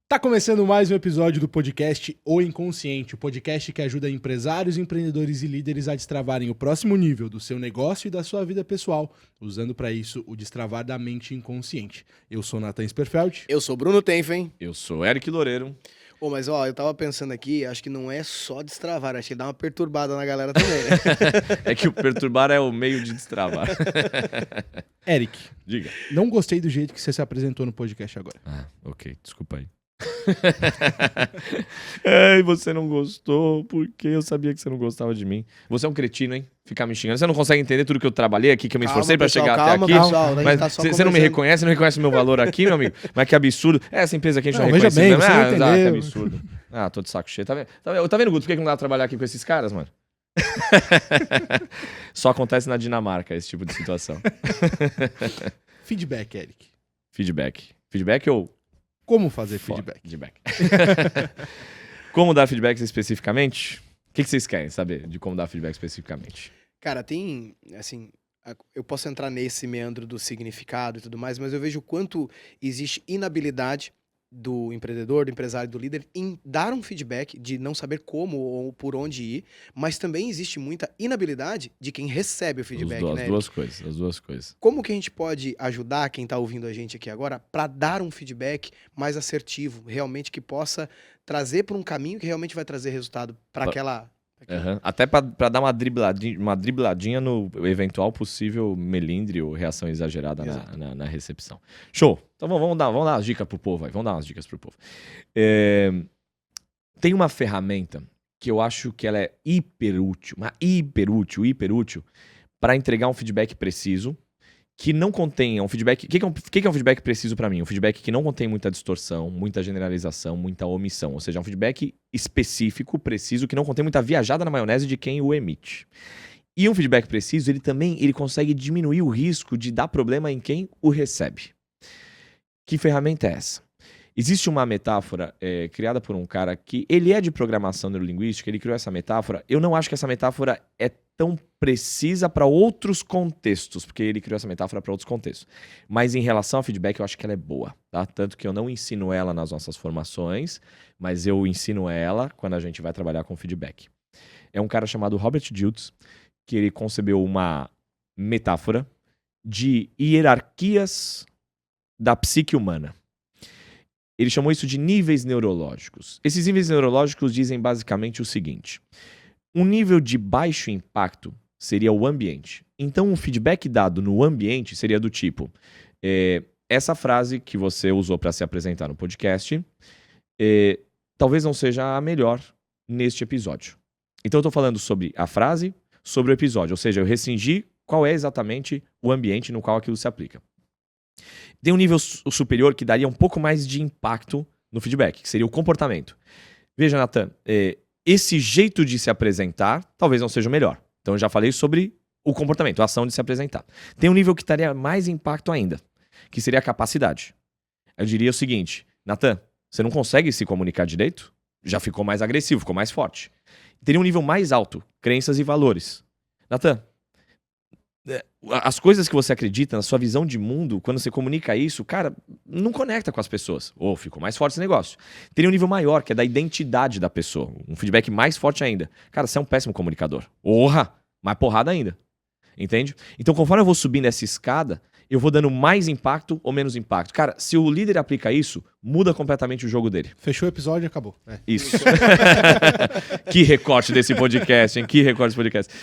Tá começando mais um episódio do podcast O Inconsciente, o podcast que ajuda empresários, empreendedores e líderes a destravarem o próximo nível do seu negócio e da sua vida pessoal, usando para isso o destravar da mente inconsciente. Eu sou Nathan Sperfeld. Eu sou Bruno Tenfen. Eu sou Eric Loureiro. Mas eu tava pensando aqui, acho que não é só destravar, acho que dá uma perturbada na galera também, né? É que o perturbar é o meio de destravar. Eric, Diga. não gostei do jeito que você se apresentou no podcast agora. Ok, desculpa aí. Ei, você não gostou, porque eu sabia que você não gostava de mim. Você é um cretino, hein? Ficar me xingando. Você não consegue entender tudo que eu trabalhei aqui, que eu me esforcei pra chegar até aqui. Pessoal, mas tá só você não me reconhece, não reconhece o meu valor aqui, meu amigo? Mas que absurdo. Essa empresa aqui a gente não reconhece veja bem, mesmo. você não entendeu. Que absurdo. Tô de saco cheio. Tá vendo, Guto? Por que não dá pra trabalhar aqui com esses caras, mano? Só acontece na Dinamarca esse tipo de situação. Feedback, Eric. Feedback ou... Como fazer feedback? Como dar feedback especificamente? O que vocês querem saber de como dar feedback especificamente? Cara, tem, assim, eu posso entrar nesse meandro do significado e tudo mais, mas eu vejo o quanto existe inabilidade do empreendedor, do empresário, do líder em dar um feedback, de não saber como ou por onde ir, mas também existe muita inabilidade de quem recebe o feedback, né? As duas coisas. Como que a gente pode ajudar quem está ouvindo a gente aqui agora para dar um feedback mais assertivo, realmente que possa trazer para um caminho que realmente vai trazer resultado para aquela... Uhum. Até pra dar uma dribladinha no eventual possível melindre ou reação exagerada na recepção. Show! Então vamos dar umas dicas pro povo aí. Vamos dar umas dicas pro povo. Tem uma ferramenta que eu acho que ela é hiper útil para entregar um feedback preciso que não contenha um feedback... O que é um feedback preciso para mim? Um feedback que não contém muita distorção, muita generalização, muita omissão. Ou seja, um feedback específico, preciso, que não contém muita viajada na maionese de quem o emite. E um feedback preciso, ele consegue diminuir o risco de dar problema em quem o recebe. Que ferramenta é essa? Existe uma metáfora criada por um cara que... Ele é de programação neurolinguística, ele criou essa metáfora. Eu não acho que essa metáfora é tão precisa para outros contextos, porque ele criou essa metáfora para outros contextos. Mas em relação ao feedback, eu acho que ela é boa, tá? Tanto que eu não ensino ela nas nossas formações, mas eu ensino ela quando a gente vai trabalhar com feedback. É um cara chamado Robert Dilts, que ele concebeu uma metáfora de hierarquias da psique humana. Ele chamou isso de níveis neurológicos. Esses níveis neurológicos dizem basicamente o seguinte: um nível de baixo impacto seria o ambiente. Então, um feedback dado no ambiente seria do tipo: essa frase que você usou para se apresentar no podcast talvez não seja a melhor neste episódio. Então, eu estou falando sobre a frase, sobre o episódio. Ou seja, eu restringi qual é exatamente o ambiente no qual aquilo se aplica. Tem um nível superior que daria um pouco mais de impacto no feedback, que seria o comportamento. Veja, Nathan, esse jeito de se apresentar talvez não seja o melhor. Então eu já falei sobre o comportamento, a ação de se apresentar. Tem um nível que daria mais impacto ainda, que seria a capacidade. Eu diria o seguinte: Nathan, você não consegue se comunicar direito? Já ficou mais agressivo, ficou mais forte. Teria um nível mais alto, crenças e valores. Nathan, as coisas que você acredita, na sua visão de mundo, quando você comunica isso, cara, não conecta com as pessoas. Ou ficou mais forte esse negócio. Teria um nível maior, que é da identidade da pessoa. Um feedback mais forte ainda. Cara, você é um péssimo comunicador. Mais porrada ainda. Entende? Então, conforme eu vou subindo essa escada, eu vou dando mais impacto ou menos impacto. Cara, se o líder aplica isso, muda completamente o jogo dele. Fechou o episódio e acabou. Isso. Que recorte desse podcast, hein? Que recorte desse podcast.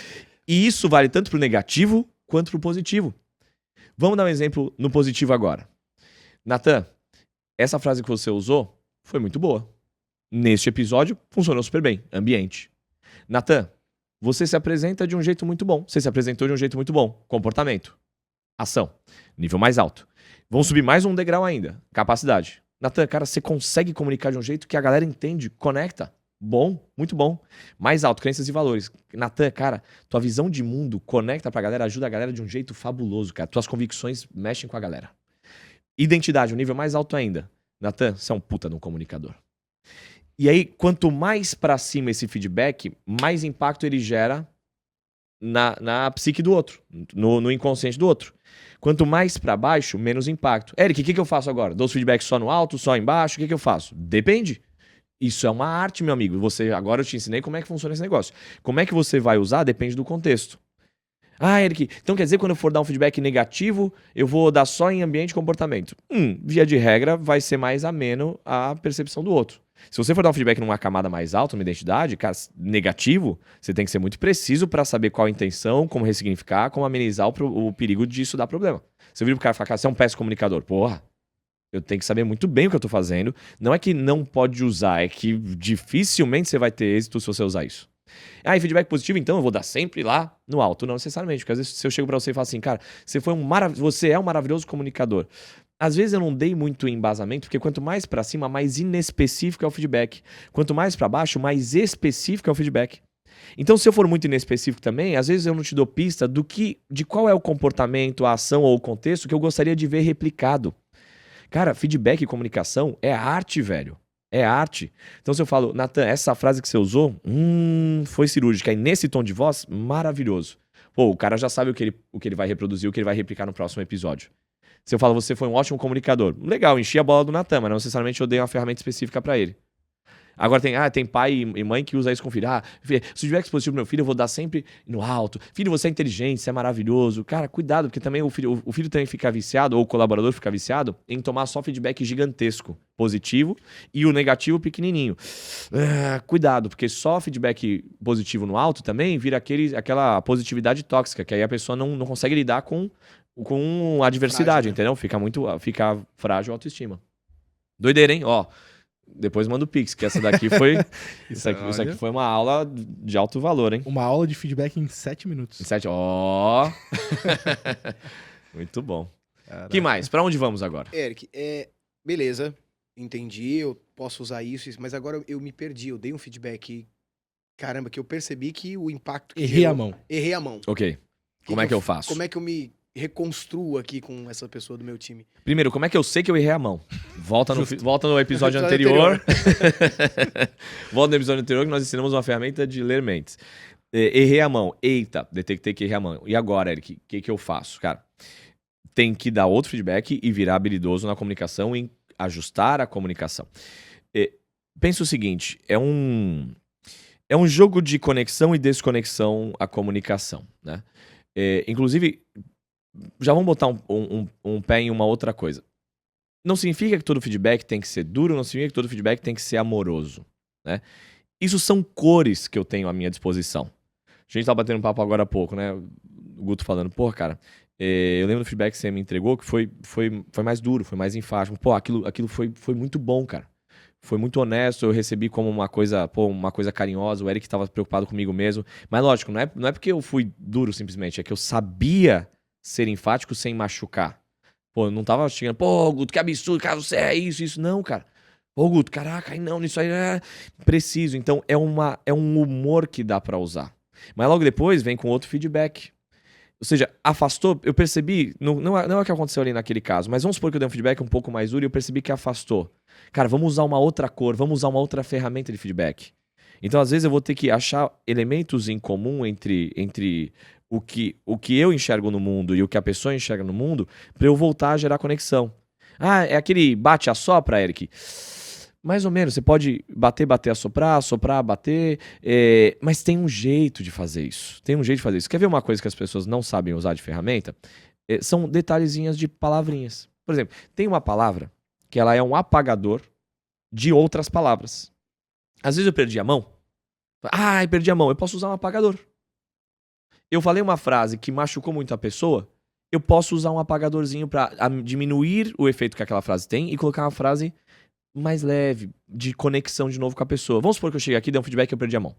E isso vale tanto pro negativo quanto pro positivo. Vamos dar um exemplo no positivo agora. Nathan, essa frase que você usou foi muito boa. Neste episódio, funcionou super bem. Ambiente. Nathan, você se apresenta de um jeito muito bom. Você se apresentou de um jeito muito bom. Comportamento. Ação. Nível mais alto. Vamos subir mais um degrau ainda. Capacidade. Nathan, cara, você consegue comunicar de um jeito que a galera entende, conecta. Bom, muito bom. Mais alto, crenças e valores. Nathan, cara, tua visão de mundo conecta pra galera, ajuda a galera de um jeito fabuloso, cara. Tuas convicções mexem com a galera. Identidade, um nível mais alto ainda. Nathan, você é um puta de um comunicador. E aí, quanto mais pra cima esse feedback, mais impacto ele gera na psique do outro, no inconsciente do outro. Quanto mais pra baixo, menos impacto. Eric, o que eu faço agora? Dou os feedbacks só no alto, só embaixo? O que eu faço? Depende. Isso é uma arte, meu amigo. Agora eu te ensinei como é que funciona esse negócio. Como é que você vai usar depende do contexto. Ah, Eric, então quer dizer que quando eu for dar um feedback negativo, eu vou dar só em ambiente e comportamento? Via de regra, vai ser mais ameno a percepção do outro. Se você for dar um feedback numa camada mais alta, numa identidade, cara, negativo, você tem que ser muito preciso para saber qual a intenção, como ressignificar, como amenizar o perigo disso dar problema. Você vira pro cara e fala, cara, você é um péssimo comunicador. Porra, eu tenho que saber muito bem o que eu tô fazendo. Não é que não pode usar, é que dificilmente você vai ter êxito se você usar isso. Ah, e feedback positivo, então eu vou dar sempre lá no alto. Não necessariamente, porque às vezes se eu chego pra você e falo assim, cara, você é um maravilhoso comunicador. Às vezes eu não dei muito embasamento, porque quanto mais pra cima, mais inespecífico é o feedback. Quanto mais pra baixo, mais específico é o feedback. Então, se eu for muito inespecífico também, às vezes eu não te dou pista de qual é o comportamento, a ação ou o contexto que eu gostaria de ver replicado. Cara, feedback e comunicação é arte, velho. É arte. Então, se eu falo, Nathan, essa frase que você usou, foi cirúrgica. E nesse tom de voz, maravilhoso. Pô, o cara já sabe o que ele vai reproduzir, o que ele vai replicar no próximo episódio. Se eu falo, você foi um ótimo comunicador. Legal, enchi a bola do Nathan, mas não necessariamente eu dei uma ferramenta específica pra ele. Agora tem pai e mãe que usa isso com o filho. Se tiver positivo pro meu filho, eu vou dar sempre no alto. Filho, você é inteligente, você é maravilhoso. Cara, cuidado, porque também o filho também fica viciado, ou o colaborador fica viciado, em tomar só feedback gigantesco, positivo, e o negativo pequenininho. Cuidado, porque só feedback positivo no alto também vira aquela positividade tóxica, que aí a pessoa não consegue lidar com a adversidade, Frágil, né? entendeu? Fica frágil a autoestima. Doideira, hein? Ó. Depois manda o Pix, que essa daqui foi. isso aqui foi uma aula de alto valor, hein? Uma aula de feedback em 7 minutos. 7. Ó! Muito bom. Caraca. Que mais? Pra onde vamos agora? Eric, beleza, entendi, eu posso usar isso, mas agora eu me perdi, eu dei um feedback, caramba, que eu percebi que o impacto que Errei a gerou- mão. Errei a mão. Ok. Como é que eu faço? Como é que eu me reconstruo aqui com essa pessoa do meu time? Primeiro, como é que eu sei que eu errei a mão? Volta no episódio No episódio anterior. Volta no episódio anterior que nós ensinamos uma ferramenta de ler mentes. Errei a mão. Eita, detectei que errei a mão. E agora, Eric, o que eu faço? Cara, tem que dar outro feedback e virar habilidoso na comunicação, em ajustar a comunicação. Pensa o seguinte, é um jogo de conexão e desconexão a comunicação, né? Inclusive, já vamos botar um pé em uma outra coisa. Não significa que todo feedback tem que ser duro, não significa que todo feedback tem que ser amoroso, né? Isso são cores que eu tenho à minha disposição. A gente tá batendo um papo agora há pouco, né? O Guto falando, pô, cara, eu lembro do feedback que você me entregou que foi mais duro, foi mais enfático. Pô, aquilo foi muito bom, cara. Foi muito honesto, eu recebi como uma coisa carinhosa, o Eric estava preocupado comigo mesmo. Mas lógico, não é porque eu fui duro simplesmente, é que eu sabia ser enfático sem machucar. Pô, eu não tava chegando, pô, Guto, que absurdo, cara, você é isso. Não, cara. Pô, Guto, caraca, não, isso aí é preciso. Então, é um humor que dá pra usar. Mas logo depois vem com outro feedback. Ou seja, afastou, eu percebi, não é o que aconteceu ali naquele caso, mas vamos supor que eu dei um feedback um pouco mais duro e eu percebi que afastou. Cara, vamos usar uma outra cor, vamos usar uma outra ferramenta de feedback. Então, às vezes, eu vou ter que achar elementos em comum entre o que eu enxergo no mundo e o que a pessoa enxerga no mundo para eu voltar a gerar conexão. Ah, é aquele bate-assopra, Eric? Mais ou menos, você pode bater, assoprar, bater, mas tem um jeito de fazer isso. Quer ver uma coisa que as pessoas não sabem usar de ferramenta? São detalhezinhas de palavrinhas. Por exemplo, tem uma palavra que ela é um apagador de outras palavras. Às vezes eu perdi a mão. Perdi a mão, eu posso usar um apagador. Eu falei uma frase que machucou muito a pessoa, eu posso usar um apagadorzinho para diminuir o efeito que aquela frase tem e colocar uma frase mais leve, de conexão de novo com a pessoa. Vamos supor que eu cheguei aqui e dei um feedback e eu perdi a mão.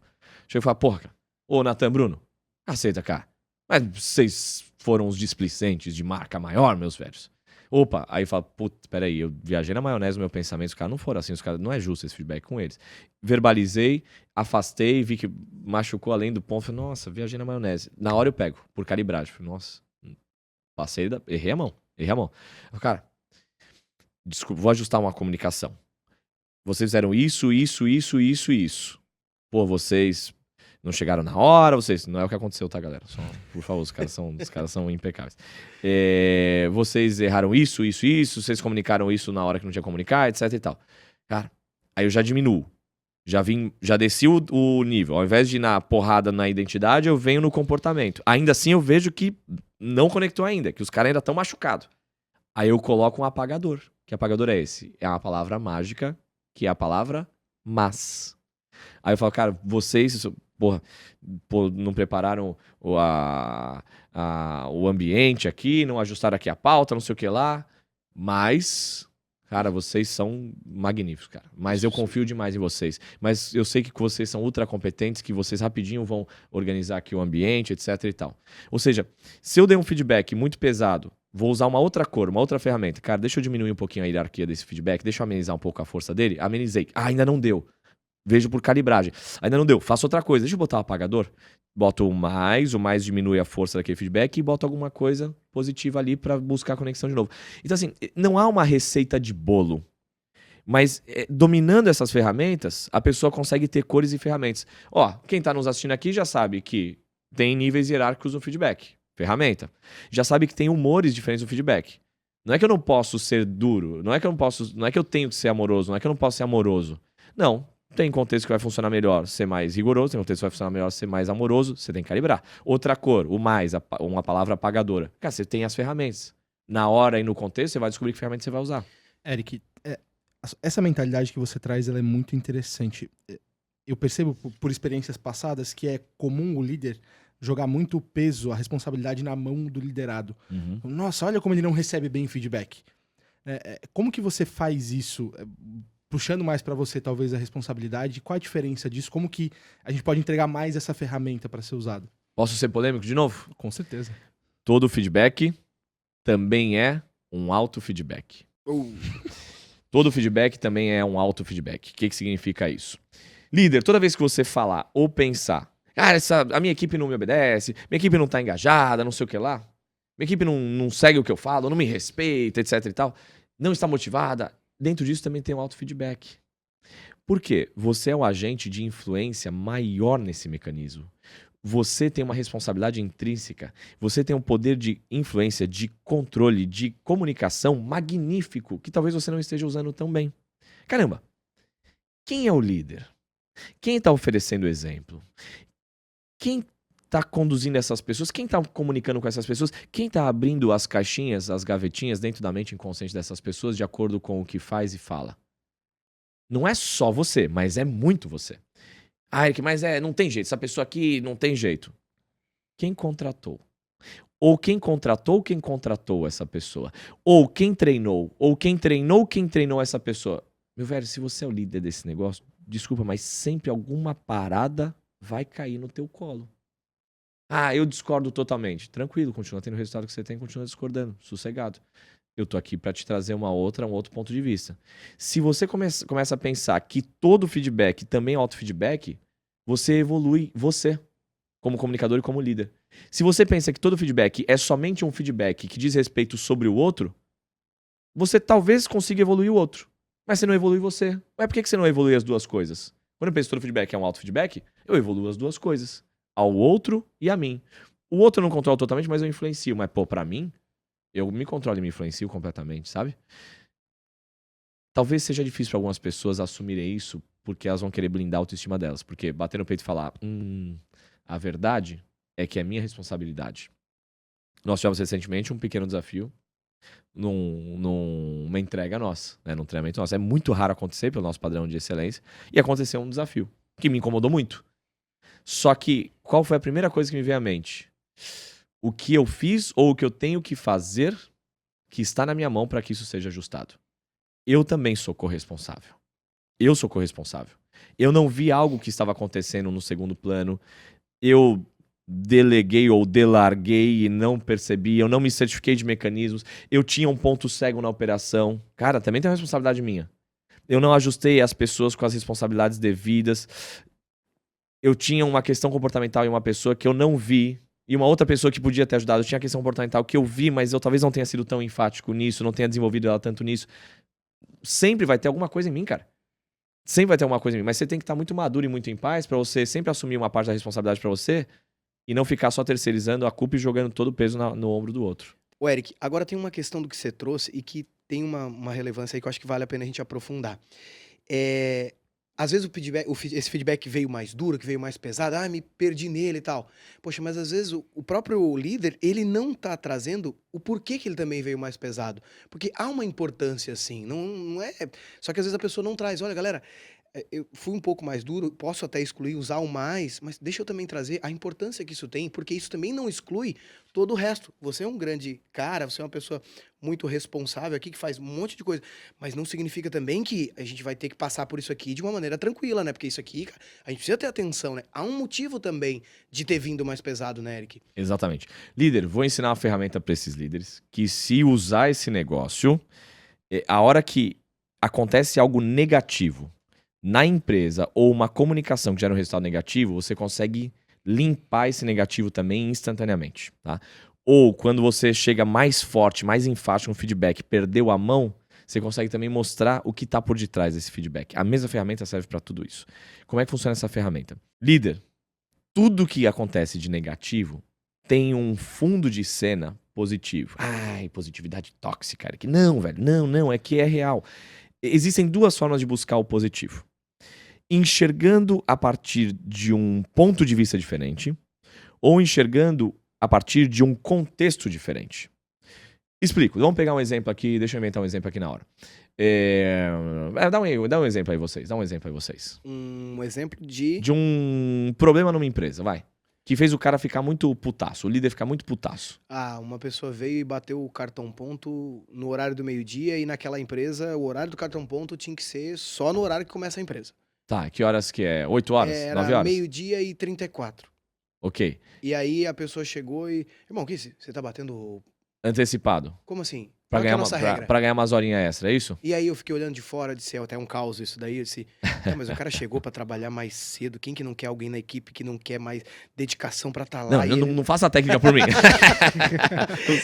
Chego e falo, porra, cara. Ô, Nathan, Bruno, aceita, cara. Mas vocês foram os displicentes de marca maior, meus velhos. Opa, aí fala, putz, peraí, eu viajei na maionese no meu pensamento, os caras não foram assim, não é justo esse feedback com eles. Verbalizei, afastei, vi que machucou além do ponto, falei, nossa, viajei na maionese. Na hora eu pego, por calibragem, falei, nossa, errei a mão. Cara, desculpa, vou ajustar uma comunicação. Vocês fizeram isso. Pô, vocês não chegaram na hora, vocês... Não é o que aconteceu, tá, galera? Só, por favor, os caras são impecáveis. Vocês erraram isso, vocês comunicaram isso na hora que não tinha que comunicar, etc e tal. Cara, aí eu já diminuo. Já desci o nível. Ao invés de ir na porrada na identidade, eu venho no comportamento. Ainda assim, eu vejo que não conectou ainda, que os caras ainda estão machucados. Aí eu coloco um apagador. Que apagador é esse? É uma palavra mágica, que é a palavra mas. Aí eu falo, cara, vocês, não prepararam o ambiente aqui, não ajustaram aqui a pauta, não sei o que lá, mas, cara, vocês são magníficos, cara. Mas eu confio demais em vocês. Mas eu sei que vocês são ultra competentes, que vocês rapidinho vão organizar aqui o ambiente, etc e tal. Ou seja, se eu der um feedback muito pesado, vou usar uma outra cor, uma outra ferramenta. Cara, deixa eu diminuir um pouquinho a hierarquia desse feedback, deixa eu amenizar um pouco a força dele. Amenizei. Ainda não deu. Vejo por calibragem. Ainda não deu. Faço outra coisa. Deixa eu botar o apagador. Boto o mais diminui a força daquele feedback e boto alguma coisa positiva ali para buscar a conexão de novo. Então, assim, não há uma receita de bolo. Mas dominando essas ferramentas, a pessoa consegue ter cores e ferramentas. Ó, quem tá nos assistindo aqui já sabe que tem níveis hierárquicos no feedback. Ferramenta. Já sabe que tem humores diferentes no feedback. Não é que eu não posso ser duro, não é que eu tenho que ser amoroso, não é que eu não posso ser amoroso. Não, tem contexto que vai funcionar melhor ser mais rigoroso, tem contexto que vai funcionar melhor ser mais amoroso, você tem que calibrar. Outra cor, o mais, uma palavra apagadora. Cara, você tem as ferramentas. Na hora e no contexto, você vai descobrir que ferramenta você vai usar. Eric, essa mentalidade que você traz, ela é muito interessante. Eu percebo por experiências passadas que é comum o líder jogar muito peso, a responsabilidade na mão do liderado. Uhum. Nossa, olha como ele não recebe bem feedback. Como que você faz isso? Puxando mais para você, talvez, a responsabilidade, qual a diferença disso? Como que a gente pode entregar mais essa ferramenta para ser usada? Posso ser polêmico de novo? Com certeza. Todo feedback também é um auto-feedback. Todo feedback também é um auto-feedback. O que significa isso? Líder, toda vez que você falar ou pensar, cara, a minha equipe não me obedece, minha equipe não tá engajada, não sei o que lá, minha equipe não segue o que eu falo, não me respeita, etc e tal, não está motivada, dentro disso também tem um auto-feedback. Por quê? Você é um agente de influência maior nesse mecanismo. Você tem uma responsabilidade intrínseca, você tem um poder de influência, de controle, de comunicação magnífico, que talvez você não esteja usando tão bem. Caramba, quem é o líder? Quem está oferecendo o exemplo? Quem está conduzindo essas pessoas? Quem está comunicando com essas pessoas? Quem está abrindo as caixinhas, as gavetinhas dentro da mente inconsciente dessas pessoas de acordo com o que faz e fala? Não é só você, mas é muito você. Ah, Eric, mas não tem jeito. Essa pessoa aqui não tem jeito. Quem contratou? Ou quem contratou essa pessoa? Ou quem treinou? Ou quem treinou essa pessoa? Meu velho, se você é o líder desse negócio, desculpa, mas sempre alguma parada vai cair no teu colo. Ah, eu discordo totalmente. Tranquilo, continua tendo o resultado que você tem, continua discordando, sossegado. Eu tô aqui para te trazer um outro ponto de vista. Se você começa a pensar que todo feedback também é auto-feedback, você evolui você, como comunicador e como líder. Se você pensa que todo feedback é somente um feedback que diz respeito sobre o outro, você talvez consiga evoluir o outro. Mas você não evolui você. Mas por que você não evolui as duas coisas? Quando eu penso que todo feedback é um auto-feedback, eu evoluo as duas coisas. Ao outro e a mim. O outro eu não controlo totalmente, mas eu influencio. Mas, pra mim, eu me controlo e me influencio completamente, sabe? Talvez seja difícil para algumas pessoas assumirem isso porque elas vão querer blindar a autoestima delas. Porque bater no peito e falar, a verdade é que é minha responsabilidade. Nós tivemos recentemente um pequeno desafio numa entrega nossa, né, num treinamento nosso. É muito raro acontecer pelo nosso padrão de excelência. E aconteceu um desafio que me incomodou muito. Só que, qual foi a primeira coisa que me veio à mente? O que eu fiz ou o que eu tenho que fazer que está na minha mão para que isso seja ajustado. Eu também sou corresponsável. Eu sou corresponsável. Eu não vi algo que estava acontecendo no segundo plano. Eu deleguei ou delarguei e não percebi. Eu não me certifiquei de mecanismos. Eu tinha um ponto cego na operação. Cara, também tem uma responsabilidade minha. Eu não ajustei as pessoas com as responsabilidades devidas. Eu tinha uma questão comportamental em uma pessoa que eu não vi. E uma outra pessoa que podia ter ajudado. Eu tinha a questão comportamental que eu vi, mas eu talvez não tenha sido tão enfático nisso. Não tenha desenvolvido ela tanto nisso. Sempre vai ter alguma coisa em mim, cara. Sempre vai ter uma coisa em mim, mas você tem que estar muito maduro e muito em paz pra você sempre assumir uma parte da responsabilidade pra você e não ficar só terceirizando a culpa e jogando todo o peso no ombro do outro. Ô, Eric, agora tem uma questão do que você trouxe e que tem uma relevância aí que eu acho que vale a pena a gente aprofundar. Às vezes esse feedback veio mais duro, que veio mais pesado, me perdi nele e tal. Poxa, mas às vezes o próprio líder, ele não tá trazendo o porquê que ele também veio mais pesado. Porque há uma importância, assim, não é... Só que às vezes a pessoa não traz. Olha, galera, eu fui um pouco mais duro, posso até excluir, usar o mais, mas deixa eu também trazer a importância que isso tem, porque isso também não exclui todo o resto. Você é um grande cara, você é uma pessoa muito responsável aqui, que faz um monte de coisa, mas não significa também que a gente vai ter que passar por isso aqui de uma maneira tranquila, né? Porque isso aqui, cara, a gente precisa ter atenção, né? Há um motivo também de ter vindo mais pesado, né, Eric? Exatamente. Líder, vou ensinar uma ferramenta para esses líderes que se usar esse negócio, a hora que acontece algo negativo na empresa ou uma comunicação que gera um resultado negativo, você consegue limpar esse negativo também instantaneamente, tá? Ou quando você chega mais forte, mais enfático no feedback, perdeu a mão, você consegue também mostrar o que está por detrás desse feedback. A mesma ferramenta serve para tudo isso. Como é que funciona essa ferramenta? Líder, tudo que acontece de negativo tem um fundo de cena positivo. Ai, positividade tóxica, Eric. Não, velho, não, é que é real. Existem duas formas de buscar o positivo. Enxergando a partir de um ponto de vista diferente ou enxergando a partir de um contexto diferente. Explico. Vamos pegar um exemplo aqui. Deixa eu inventar um exemplo aqui na hora. Dá um exemplo aí vocês. Um exemplo de... De um problema numa empresa, vai. Que fez o cara ficar muito putaço, o líder ficar muito putaço. Uma pessoa veio e bateu o cartão ponto no horário do meio-dia e naquela empresa o horário do cartão ponto tinha que ser só no horário que começa a empresa. Tá, que horas que é? 8 horas? 9 Era horas? meio-dia e 34. Ok. E aí a pessoa chegou e... Irmão, o que você tá batendo... Antecipado. Como assim? Pra Qual que é a ganhar, nossa regra? pra ganhar umas horinhas extra, é isso? E aí eu fiquei olhando de fora, disse, até um caos isso daí, eu disse, mas o cara chegou pra trabalhar mais cedo, quem que não quer alguém na equipe que não quer mais dedicação pra estar lá? Não faça a técnica por mim.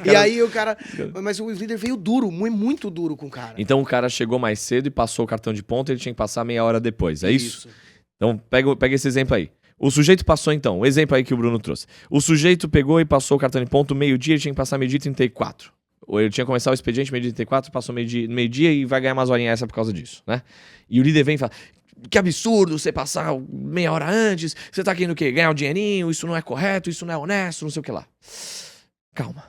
E aí o cara, mas o líder veio duro, muito duro com o cara. Então o cara chegou mais cedo e passou o cartão de ponto, ele tinha que passar meia hora depois, é isso? Então pega esse exemplo aí. O sujeito passou então, o exemplo aí que o Bruno trouxe. O sujeito pegou e passou o cartão de ponto meio-dia, ele tinha que passar meio-dia e 34. Ou ele tinha que começar o expediente meio-dia e 34, passou meio-dia e vai ganhar umas horinhas essa por causa disso, né? E o líder vem e fala, que absurdo você passar meia hora antes, você tá querendo o quê? Ganhar um dinheirinho, isso não é correto, isso não é honesto, não sei o que lá. Calma.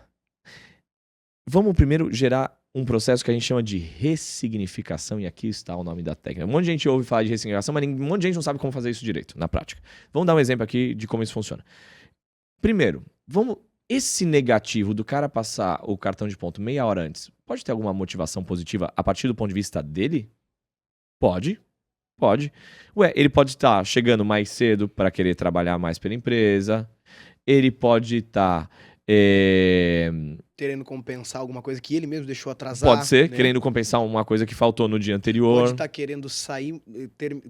Vamos primeiro gerar um processo que a gente chama de ressignificação, e aqui está o nome da técnica. Um monte de gente ouve falar de ressignificação, mas um monte de gente não sabe como fazer isso direito, na prática. Vamos dar um exemplo aqui de como isso funciona. Primeiro, esse negativo do cara passar o cartão de ponto meia hora antes, pode ter alguma motivação positiva a partir do ponto de vista dele? Pode. Ele pode estar chegando mais cedo para querer trabalhar mais pela empresa. Ele pode estar... querendo compensar alguma coisa que ele mesmo deixou atrasar. Pode ser, né? querendo compensar uma coisa que faltou no dia anterior. Pode estar querendo sair,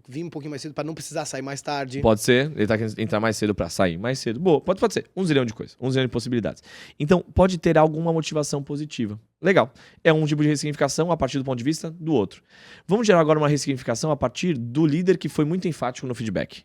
vir um pouquinho mais cedo para não precisar sair mais tarde. Pode ser, ele tá querendo entrar mais cedo para sair mais cedo. Boa, pode ser. 1 zilhão de coisas, 1 zilhão de possibilidades. Então, pode ter alguma motivação positiva. Legal. É um tipo de ressignificação a partir do ponto de vista do outro. Vamos gerar agora uma ressignificação a partir do líder que foi muito enfático no feedback.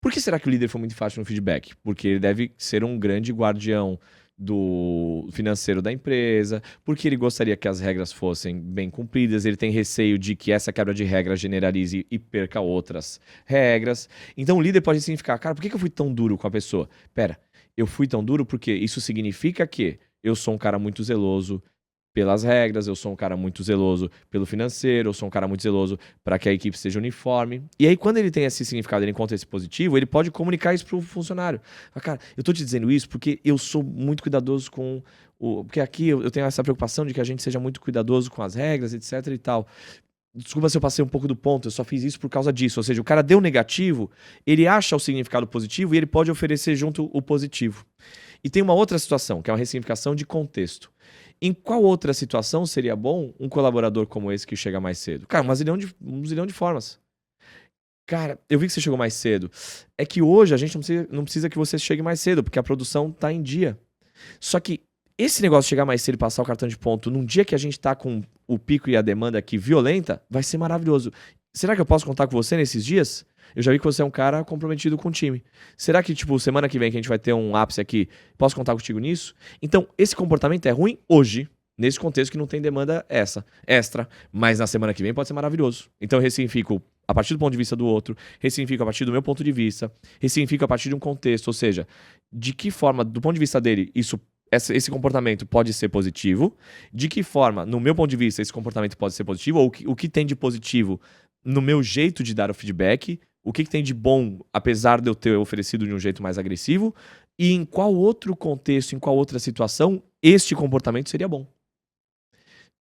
Por que será que o líder foi muito enfático no feedback? Porque ele deve ser um grande guardião do financeiro da empresa, porque ele gostaria que as regras fossem bem cumpridas, ele tem receio de que essa quebra de regra generalize e perca outras regras. Então o líder pode significar, cara, por que eu fui tão duro com a pessoa? Pera, eu fui tão duro porque isso significa que eu sou um cara muito zeloso pelas regras, eu sou um cara muito zeloso pelo financeiro, eu sou um cara muito zeloso para que a equipe seja uniforme. E aí, quando ele tem esse significado, ele encontra esse positivo, ele pode comunicar isso pro funcionário. Cara, eu tô te dizendo isso porque eu sou muito cuidadoso com porque aqui eu tenho essa preocupação de que a gente seja muito cuidadoso com as regras, etc e tal. Desculpa se eu passei um pouco do ponto, eu só fiz isso por causa disso. Ou seja, o cara deu negativo, ele acha o significado positivo e ele pode oferecer junto o positivo. E tem uma outra situação, que é uma ressignificação de contexto. Em qual outra situação seria bom um colaborador como esse que chega mais cedo? Cara, um zilhão de formas. Cara, eu vi que você chegou mais cedo. É que hoje a gente não precisa que você chegue mais cedo, porque a produção tá em dia. Só que esse negócio de chegar mais cedo e passar o cartão de ponto num dia que a gente tá com o pico e a demanda aqui violenta, vai ser maravilhoso. será que eu posso contar com você nesses dias? Eu já vi que você é um cara comprometido com o time. Será que, tipo, semana que vem que a gente vai ter um ápice aqui, posso contar contigo nisso? Então, esse comportamento é ruim hoje, nesse contexto que não tem demanda extra, mas na semana que vem pode ser maravilhoso. Então eu ressignifico a partir do ponto de vista do outro, ressignifico a partir do meu ponto de vista, ressignifico a partir de um contexto, ou seja, de que forma, do ponto de vista dele, esse comportamento pode ser positivo, de que forma, no meu ponto de vista, esse comportamento pode ser positivo, ou o que tem de positivo no meu jeito de dar o feedback, o que tem de bom, apesar de eu ter oferecido de um jeito mais agressivo, e em qual outro contexto, em qual outra situação, este comportamento seria bom.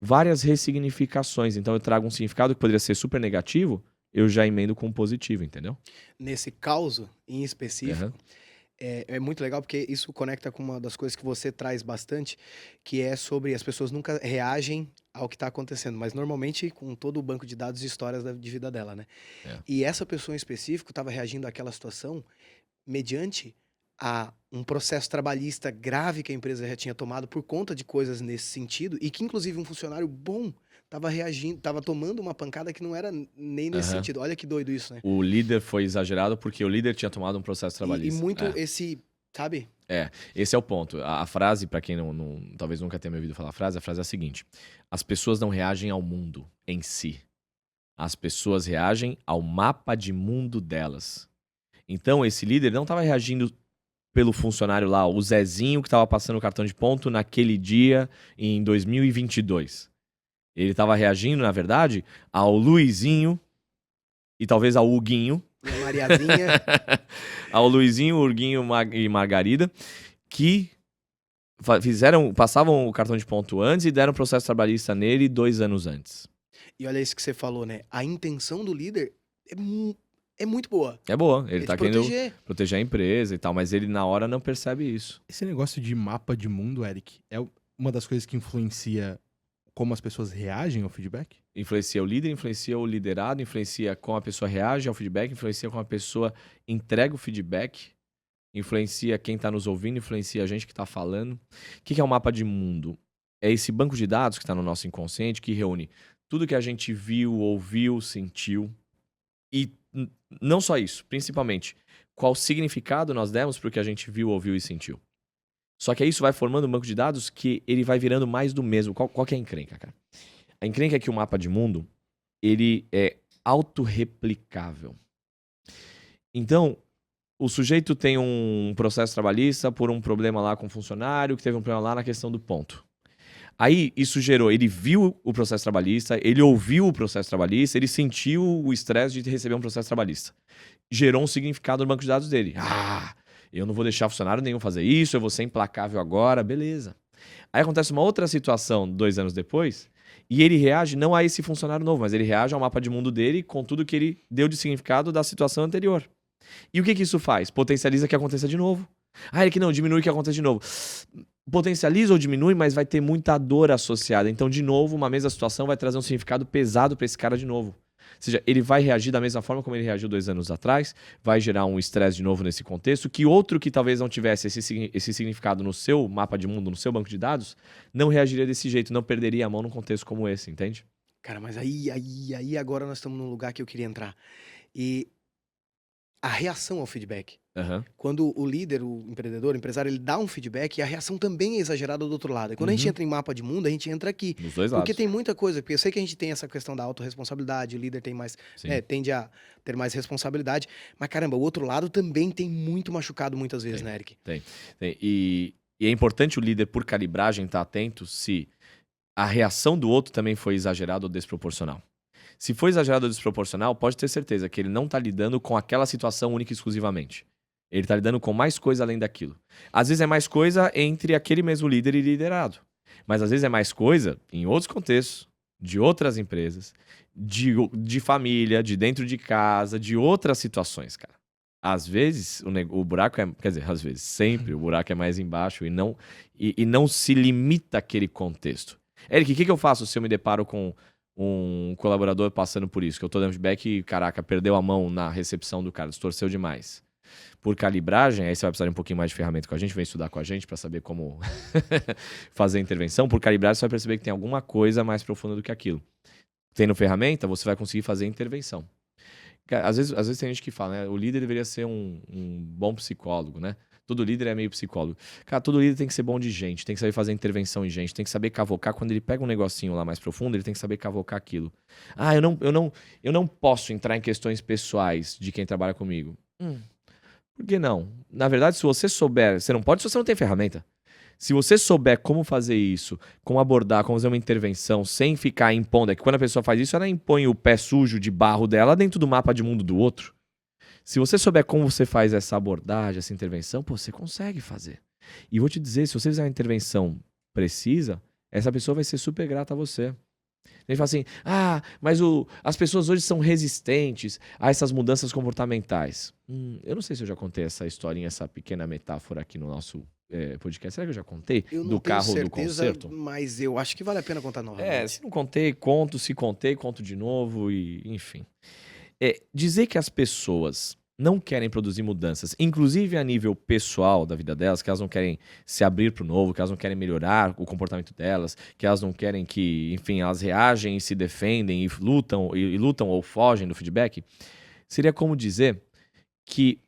Várias ressignificações. Então eu trago um significado que poderia ser super negativo, eu já emendo com um positivo, entendeu? Nesse caso em específico, Uhum. é muito legal porque isso conecta com uma das coisas que você traz bastante, que é sobre as pessoas nunca reagem ao que está acontecendo, mas normalmente com todo o banco de dados e histórias de vida dela, né? É. E essa pessoa em específico estava reagindo àquela situação mediante a um processo trabalhista grave que a empresa já tinha tomado por conta de coisas nesse sentido, e que inclusive um funcionário bom estava reagindo, estava tomando uma pancada que não era nem nesse Aham. sentido. Olha que doido isso, né? O líder foi exagerado porque o líder tinha tomado um processo E trabalhista. muito É. esse, sabe? Esse é o ponto. A frase, pra quem talvez nunca tenha me ouvido falar a frase é a seguinte: as pessoas não reagem ao mundo em si. As pessoas reagem ao mapa de mundo delas. Então, esse líder não estava reagindo pelo funcionário lá, o Zezinho que estava passando o cartão de ponto naquele dia em 2022. Ele estava reagindo, na verdade, ao Luizinho e talvez ao Huguinho. E a Mariazinha. Ao Luizinho, Urguinho e Margarida, que passavam o cartão de ponto antes e deram processo trabalhista nele 2 anos antes. E olha isso que você falou, né? A intenção do líder é muito boa. É boa, ele tá querendo proteger. proteger a empresa e tal, mas ele na hora não percebe isso. Esse negócio de mapa de mundo, Eric, é uma das coisas que influencia como as pessoas reagem ao feedback? Influencia o líder, influencia o liderado, influencia como a pessoa reage ao feedback, influencia como a pessoa entrega o feedback, influencia quem está nos ouvindo, influencia a gente que está falando. O que é o mapa de mundo? É esse banco de dados que está no nosso inconsciente que reúne tudo que a gente viu, ouviu, sentiu. E não só isso, principalmente, qual significado nós demos para o que a gente viu, ouviu e sentiu. Só que aí isso vai formando um banco de dados que ele vai virando mais do mesmo. Qual que é a encrenca, cara? A encrenca é que o mapa de mundo, ele é autorreplicável. Então, o sujeito tem um processo trabalhista por um problema lá com o funcionário, que teve um problema lá na questão do ponto. Aí isso gerou, ele viu o processo trabalhista, ele ouviu o processo trabalhista, ele sentiu o estresse de receber um processo trabalhista. Gerou um significado no banco de dados dele. Eu não vou deixar funcionário nenhum fazer isso, eu vou ser implacável agora, beleza. Aí acontece uma outra situação 2 anos depois, e ele reage não a esse funcionário novo, mas ele reage ao mapa de mundo dele com tudo que ele deu de significado da situação anterior. E o que isso faz? Potencializa que aconteça de novo. Ele que não, diminui que aconteça de novo. Potencializa ou diminui, mas vai ter muita dor associada. Então, de novo, uma mesma situação vai trazer um significado pesado para esse cara de novo. Ou seja, ele vai reagir da mesma forma como ele reagiu 2 anos atrás, vai gerar um estresse de novo nesse contexto, que outro que talvez não tivesse esse significado no seu mapa de mundo, no seu banco de dados, não reagiria desse jeito, não perderia a mão num contexto como esse, entende? Cara, mas aí agora nós estamos num lugar que eu queria entrar. E a reação ao feedback. Uhum. Quando o líder, o empreendedor, o empresário, ele dá um feedback, a reação também é exagerada do outro lado. E quando a gente entra em mapa de mundo, a gente entra aqui. Dos dois lados. Porque tem muita coisa, porque eu sei que a gente tem essa questão da autorresponsabilidade, o líder tem mais, tende a ter mais responsabilidade, mas caramba, o outro lado também tem muito machucado muitas vezes, né, Eric? Tem. E é importante o líder, por calibragem, estar atento se a reação do outro também foi exagerada ou desproporcional. Se for exagerado ou desproporcional, pode ter certeza que ele não está lidando com aquela situação única e exclusivamente. Ele está lidando com mais coisa além daquilo. Às vezes é mais coisa entre aquele mesmo líder e liderado. Mas às vezes é mais coisa em outros contextos, de outras empresas, de família, de dentro de casa, de outras situações, cara. Às vezes o buraco é... Quer dizer, às vezes, sempre o buraco é mais embaixo e não se limita àquele contexto. Eric, o que eu faço se eu me deparo com um colaborador passando por isso? Que eu tô dando feedback e, caraca, perdeu a mão na recepção do cara, distorceu demais. Por calibragem, aí você vai precisar de um pouquinho mais de ferramenta com a gente, vem estudar com a gente para saber como fazer a intervenção. Por calibragem, você vai perceber que tem alguma coisa mais profunda do que aquilo. tendo ferramenta, você vai conseguir fazer intervenção. Cara, às vezes tem gente que fala, né? O líder deveria ser um bom psicólogo, né? Todo líder é meio psicólogo. Cara, todo líder tem que ser bom de gente, tem que saber fazer intervenção em gente, tem que saber cavocar. Quando ele pega um negocinho lá mais profundo, ele tem que saber cavocar aquilo. Ah, eu não posso entrar em questões pessoais de quem trabalha comigo. Por que não? Na verdade, se você souber, você não pode se você não tem ferramenta. Se você souber como fazer isso, como abordar, como fazer uma intervenção, sem ficar impondo, é que quando a pessoa faz isso, ela impõe o pé sujo de barro dela dentro do mapa de mundo do outro. Se você souber como você faz essa abordagem, essa intervenção, pô, você consegue fazer. E vou te dizer, se você fizer uma intervenção precisa, essa pessoa vai ser super grata a você. Ele fala assim, mas as pessoas hoje são resistentes a essas mudanças comportamentais. Eu não sei se eu já contei essa historinha, essa pequena metáfora aqui no nosso podcast. Será que eu já contei? Eu não Do tenho carro certeza, do concerto? mas eu acho que vale a pena contar novamente. Se não contei, conto. Se contei, conto de novo e enfim. Dizer que as pessoas não querem produzir mudanças, inclusive a nível pessoal da vida delas, que elas não querem se abrir para o novo, que elas não querem melhorar o comportamento delas, que elas não querem que, enfim, elas reagem e se defendem e lutam ou fogem do feedback, seria como dizer que...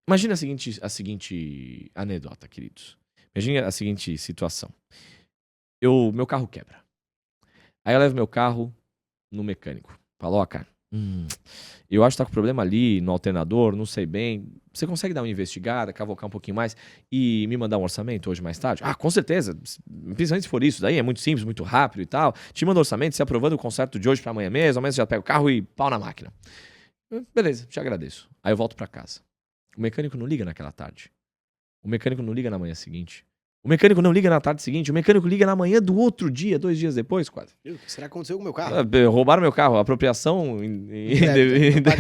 Imagina a seguinte anedota, queridos. Imagina a seguinte situação. Meu carro quebra. Aí eu levo meu carro no mecânico. Falo, cara, eu acho que tá com problema ali no alternador, não sei bem. Você consegue dar uma investigada, cavocar um pouquinho mais e me mandar um orçamento hoje mais tarde? Com certeza. Principalmente se for isso, daí é muito simples, muito rápido e tal. Te mando orçamento, se aprovando o conserto de hoje para amanhã mesmo, amanhã você já pega o carro e pau na máquina. Beleza, te agradeço. Aí eu volto para casa. O mecânico não liga naquela tarde. O mecânico não liga na manhã seguinte. O mecânico não liga na tarde seguinte. O mecânico liga na manhã do outro dia, 2 dias depois, quase. O que será que aconteceu com o meu carro? Roubaram meu carro, apropriação Indébita.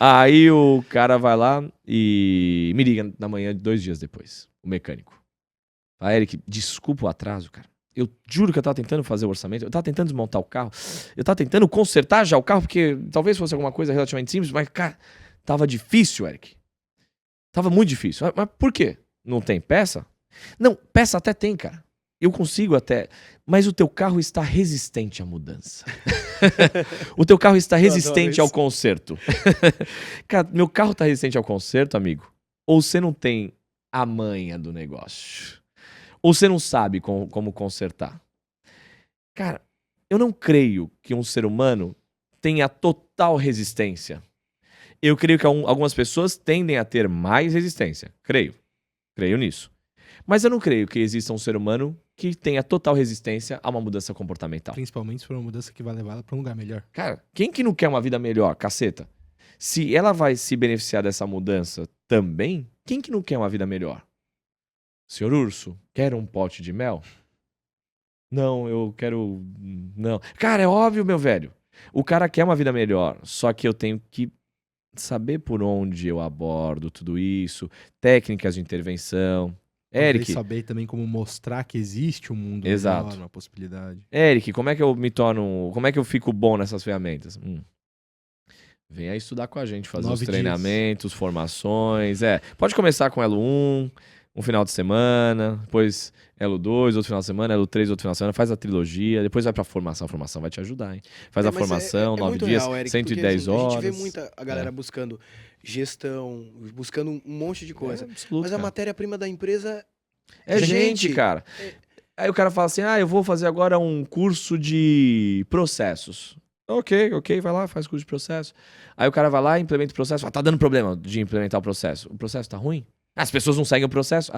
Aí o cara vai lá e me liga na manhã, 2 dias depois. O mecânico. Fala, Eric, desculpa o atraso, cara. Eu juro que eu tava tentando fazer o orçamento, eu tava tentando desmontar o carro, eu tava tentando consertar já o carro, porque talvez fosse alguma coisa relativamente simples, mas, cara, tava difícil, Eric. Tava muito difícil. Mas por quê? Não tem peça? Não, peça até tem, cara. Eu consigo até. Mas o teu carro está resistente à mudança. O teu carro está resistente ao conserto. Cara, meu carro está resistente ao conserto, amigo. Ou você não tem a manha do negócio. Ou você não sabe como consertar. Cara, eu não creio que um ser humano tenha total resistência. Eu creio que algumas pessoas tendem a ter mais resistência. Creio nisso. Mas eu não creio que exista um ser humano que tenha total resistência a uma mudança comportamental. Principalmente se for uma mudança que vai levar ela para um lugar melhor. Cara, quem que não quer uma vida melhor, caceta? Se ela vai se beneficiar dessa mudança também, quem que não quer uma vida melhor? Senhor Urso, quer um pote de mel? Não, eu quero... Não. Cara, é óbvio, meu velho. O cara quer uma vida melhor, só que eu tenho que saber por onde eu abordo tudo isso, técnicas de intervenção. Eric, saber também como mostrar que existe um mundo Exato. melhor, uma possibilidade. Eric, como é que eu me torno, como é que eu fico bom nessas ferramentas? Venha estudar com a gente, fazer 9 os treinamentos, formações. Pode começar com Elo 1, um final de semana, depois Elo 2, outro final de semana, Elo 3, outro final de semana, faz a trilogia, depois vai pra formação. A formação vai te ajudar, hein? Faz a formação, 9 dias, real, Eric, 110 porque, horas. A gente vê muita a galera buscando gestão, buscando um monte de coisa. Absoluto, Mas a cara. matéria-prima da empresa É gente, cara. Aí o cara fala assim, eu vou fazer agora um curso de processos. Ok, vai lá, faz curso de processo. Aí o cara vai lá, implementa o processo. Tá dando problema de implementar o processo. O processo tá ruim? As pessoas não seguem o processo?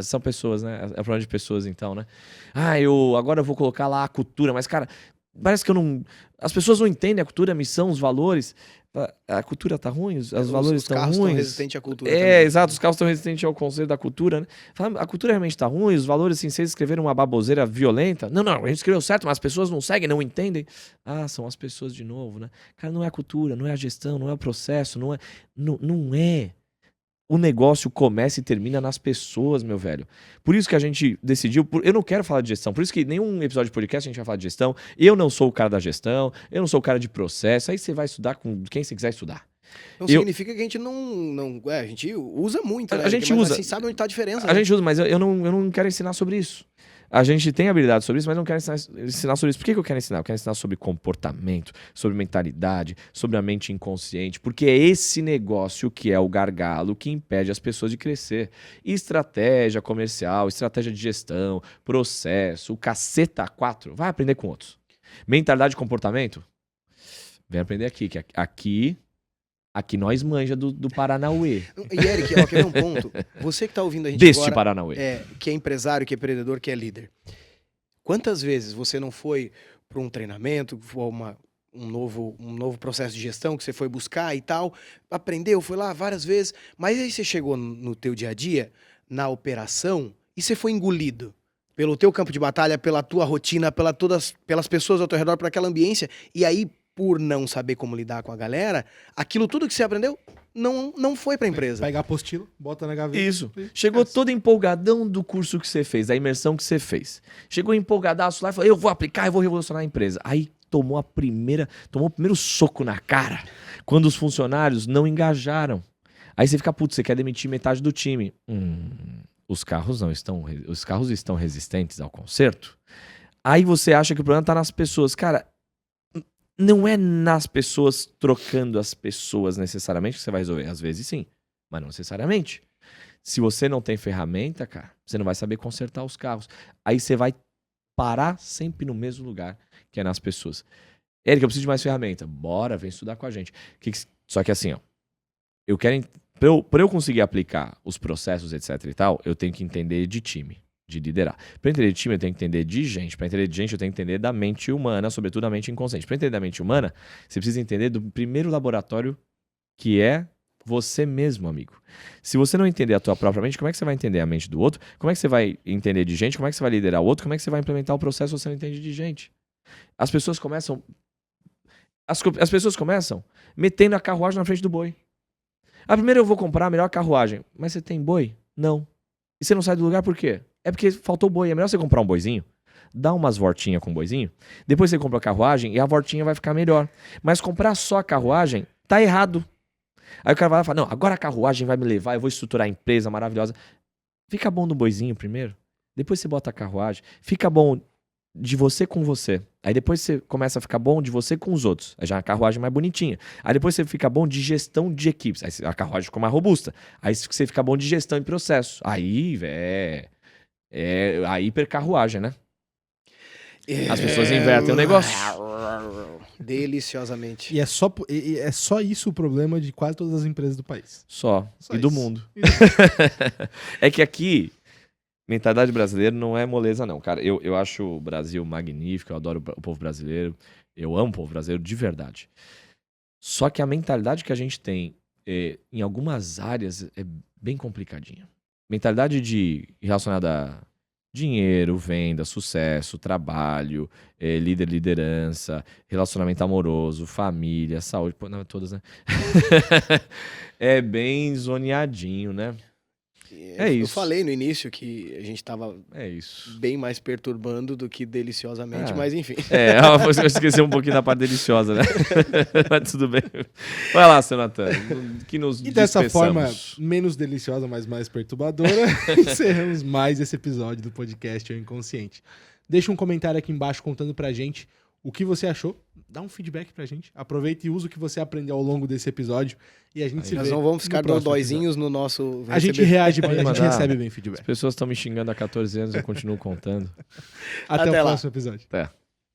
São pessoas, né? É problema de pessoas, então, né? Agora eu vou colocar lá a cultura. Mas, cara, parece que eu não... As pessoas não entendem a cultura, a missão, os valores. A cultura tá ruim, os valores estão ruins. Os carros estão resistentes à cultura também. Exato, os carros estão resistentes ao conceito da cultura, né? A cultura realmente tá ruim, os valores, assim, vocês escreveram uma baboseira violenta. Não, a gente escreveu certo, mas as pessoas não seguem, não entendem. São as pessoas de novo, né? Cara, não é a cultura, não é a gestão, não é o processo, não é. O negócio começa e termina nas pessoas, meu velho. Por isso que a gente decidiu... Eu não quero falar de gestão. Por isso que nenhum episódio de podcast a gente vai falar de gestão. Eu não sou o cara da gestão. Eu não sou o cara de processo. Aí você vai estudar com quem você quiser estudar. Não significa que a gente não... a gente usa muito, né? A gente mas usa. assim, sabe onde tá a diferença. A né? gente usa, mas eu não quero ensinar sobre isso. A gente tem habilidade sobre isso, mas não quero ensinar sobre isso. Por que eu quero ensinar? Eu quero ensinar sobre comportamento, sobre mentalidade, sobre a mente inconsciente, porque é esse negócio que é o gargalo que impede as pessoas de crescer. Estratégia comercial, estratégia de gestão, processo, o caceta 4, vai aprender com outros. Mentalidade e comportamento, vem aprender aqui, que aqui nós manja do Paranauê. E Eric, ó, quer ver um ponto? Você que tá ouvindo a gente Deste agora, Paranauê. que é empresário, que é empreendedor, que é líder. Quantas vezes você não foi para um treinamento, um novo processo de gestão que você foi buscar e tal, aprendeu, foi lá várias vezes, mas aí você chegou no teu dia a dia, na operação, e você foi engolido pelo teu campo de batalha, pela tua rotina, pelas pessoas ao teu redor, por aquela ambiência, e aí, por não saber como lidar com a galera, aquilo tudo que você aprendeu não foi pra empresa. Pega a apostila, bota na gaveta. Isso. Chegou todo empolgadão do curso que você fez, da imersão que você fez. Chegou empolgadaço lá e falou, eu vou aplicar, eu vou revolucionar a empresa. Aí tomou o primeiro soco na cara, quando os funcionários não engajaram. Aí você fica, putz, você quer demitir metade do time. Os carros estão resistentes ao conserto. Aí você acha que o problema tá nas pessoas. Cara, não é nas pessoas, trocando as pessoas necessariamente que você vai resolver. Às vezes sim, mas não necessariamente. Se você não tem ferramenta, cara, você não vai saber consertar os carros. Aí você vai parar sempre no mesmo lugar, que é nas pessoas. Eric, eu preciso de mais ferramenta. Bora, vem estudar com a gente. Só que assim, ó, pra eu conseguir aplicar os processos, etc e tal, eu tenho que entender de time, de liderar. Para entender de time, eu tenho que entender de gente. Para entender de gente, eu tenho que entender da mente humana, sobretudo da mente inconsciente. Para entender da mente humana, você precisa entender do primeiro laboratório, que é você mesmo, amigo. Se você não entender a tua própria mente, como é que você vai entender a mente do outro? Como é que você vai entender de gente? Como é que você vai liderar o outro? Como é que você vai implementar o processo se você não entende de gente? As pessoas começam metendo a carruagem na frente do boi. Primeiro eu vou comprar a melhor carruagem. Mas você tem boi? Não. E você não sai do lugar por quê? É porque faltou boi. É melhor você comprar um boizinho, dar umas voltinhas com o boizinho, depois você compra a carruagem e a voltinha vai ficar melhor. Mas comprar só a carruagem tá errado. Aí o cara vai lá e fala, não, agora a carruagem vai me levar, eu vou estruturar a empresa maravilhosa. Fica bom no boizinho primeiro, depois você bota a carruagem. Fica bom de você com você. Aí depois você começa a ficar bom de você com os outros. Aí já a carruagem mais bonitinha. Aí depois você fica bom de gestão de equipes. Aí a carruagem ficou mais robusta. Aí você fica bom de gestão de processo. Aí, é a hipercarruagem, né? As pessoas invertem o negócio. Deliciosamente. E é só isso o problema de quase todas as empresas do país. Só e isso. do mundo. É que aqui, mentalidade brasileira não é moleza, não, cara. Eu acho o Brasil magnífico, eu adoro o povo brasileiro, eu amo o povo brasileiro de verdade. Só que a mentalidade que a gente tem em algumas áreas é bem complicadinha. Mentalidade relacionada a dinheiro, venda, sucesso, trabalho, liderança, relacionamento amoroso, família, saúde, não, todas, né? É bem zoneadinho, né? É isso. Eu falei no início que a gente tava isso. bem mais perturbando do que deliciosamente, mas enfim. Eu esqueci um pouquinho da parte deliciosa, né? Mas tudo bem. Vai lá, seu Natan, que nos E dessa dispersamos. forma menos deliciosa, mas mais perturbadora, encerramos mais esse episódio do podcast O Inconsciente. Deixa um comentário aqui embaixo contando pra gente o que você achou. Dá um feedback pra gente. Aproveita e usa o que você aprendeu ao longo desse episódio. E a gente se vê. Nós não vamos ficar dodóizinhos no nosso... A gente reage bem, a gente mandar. recebe bem feedback. As pessoas estão me xingando há 14 anos, eu continuo contando. Até o lá. próximo episódio. Até.